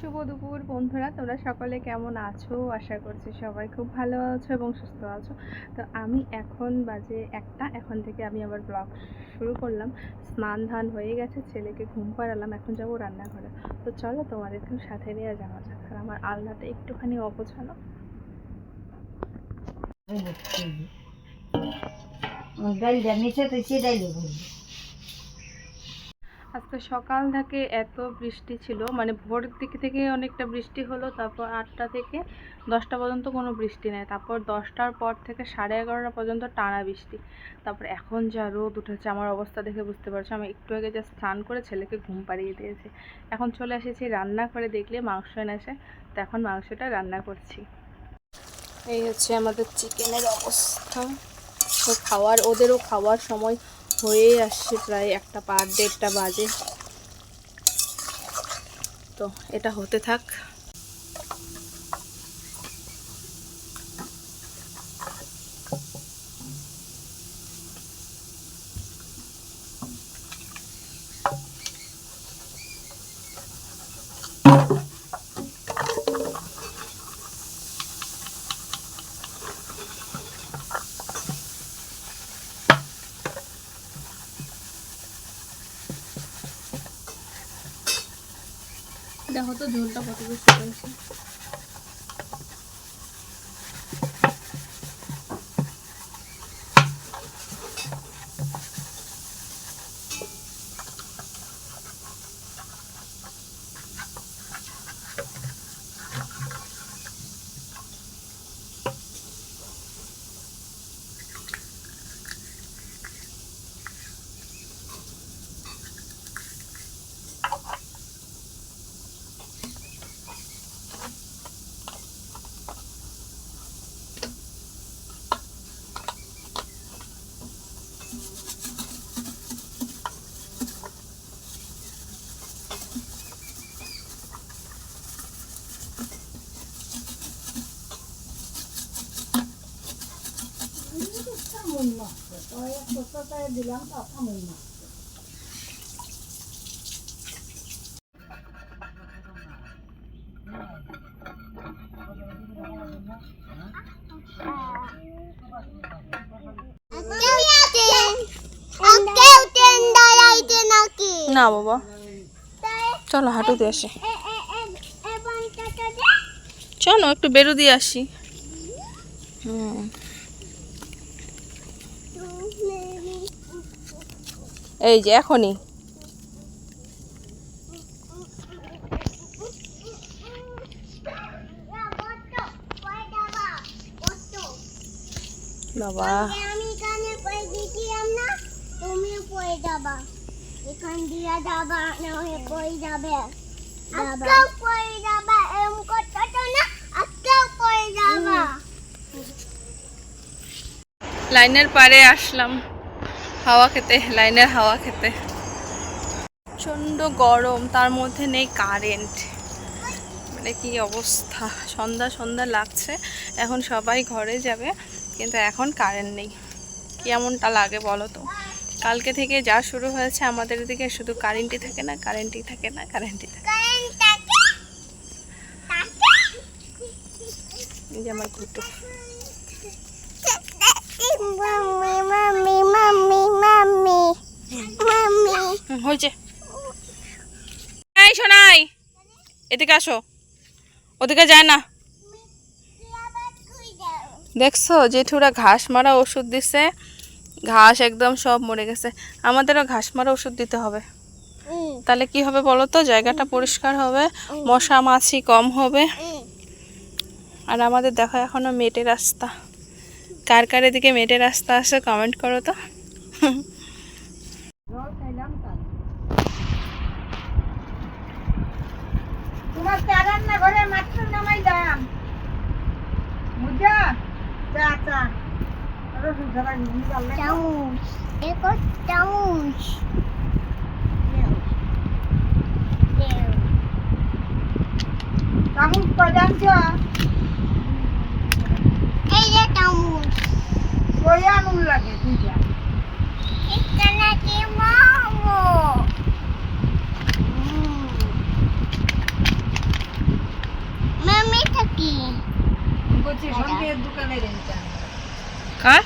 শুভ দুপুর বন্ধুরা, তোমরা সকলে কেমন আছো? আশা করছি সবাই খুব ভালো আছো এবং সুস্থ আছো। তো আমি এখন বাজে 1টা, এখন থেকে আমি আবার ব্লগ শুরু করলাম। স্নান ধান হয়ে গেছে, ছেলেকে ঘুম পাড়ালাম, এখন যাবো রান্নাঘরে। তো চলো তোমাদেরকেও সাথে নিয়ে যাওয়া যাক। আর আমার আলনাটা একটুখানি অগোছালো। আজকে সকাল থেকে এত বৃষ্টি ছিল, মানে ভোরের দিক থেকে অনেকটা বৃষ্টি হলো, তারপর 8টা থেকে 10টা পর্যন্ত কোনো বৃষ্টি নেই, তারপর 10টার পর থেকে 11:30 পর্যন্ত টানা বৃষ্টি। তারপর এখন যা রোদ উঠেছে, আমার অবস্থা দেখে বুঝতে পারছো। আমি একটু আগে যা স্নান করে ছেলেকে ঘুম পাড়িয়ে দিয়েছি, এখন চলে এসেছি রান্না করে। দেখলে মাংস এনেছে, তো এখন মাংসটা রান্না করছি। এই হচ্ছে আমাদের চিকেনের অবস্থা। তো ওদেরও খাওয়ার সময় হয়ে আসছে, প্রায় 1টা পার 1:30টা বাজে। তো এটা হতে থাক। দেখো তো ঝোলটা কত বেশি হয়েছে। না বাবা, চলো হাঁটু দিয়ে আসি, চলো একটু বেরো দিয়ে আসি। এই যে এখনই বাবা, আমি কানে পড়ে দিছিলাম না, তুমিও পড়ে যাবা। এখান দিয়ে যাবা, না হয়ে পড়ে যাবে। আজকেও পড়ে যাবা, এরকম করতে না, আজকেও পড়ে যাবা। লাইনের পারে আসলাম হাওয়া খেতে, লাইনের হাওয়া খেতে। প্রচণ্ড গরম, তার মধ্যে নেই কারেন্ট, মানে কি অবস্থা। সন্ধ্যা সন্ধ্যা লাগছে, এখন সবাই ঘরে যাবে, কিন্তু এখন কারেন্ট নেই। কেমনটা লাগে বলো তো। কালকে থেকে যা শুরু হয়েছে আমাদের দিকে, শুধু কারেন্টই থাকে না, কারেন্টই থাকে না, কারেন্টই থাকে। এই যে আমার ঘুটু হয়েছে। এই শোনাই, এদিকে আসো, ওদিকে যায় না। দেখছো জেঠুরা ঘাস মারা ওষুধ দিছে, ঘাস একদম সব মরে গেছে। আমাদেরও ঘাস মারা ওষুধ দিতে হবে, তাহলে কি হবে বলো তো, জায়গাটা পরিষ্কার হবে, মশা মাছি কম হবে। আর আমাদের দেখো এখনো মেটে রাস্তা। কার কার এদিকে মেটে রাস্তা আছে কমেন্ট করো তো। তোমার রান্না ঘরে মাত্র নামাইলাম, বুঝা চা চা চামচ, এক চামচ চামচ কজানছ, এই যে চামচ সোয়া নুন লাগে দুইটা, এখানে কি মামু বলছি সন্ধ্যের দোকানের এইটা কার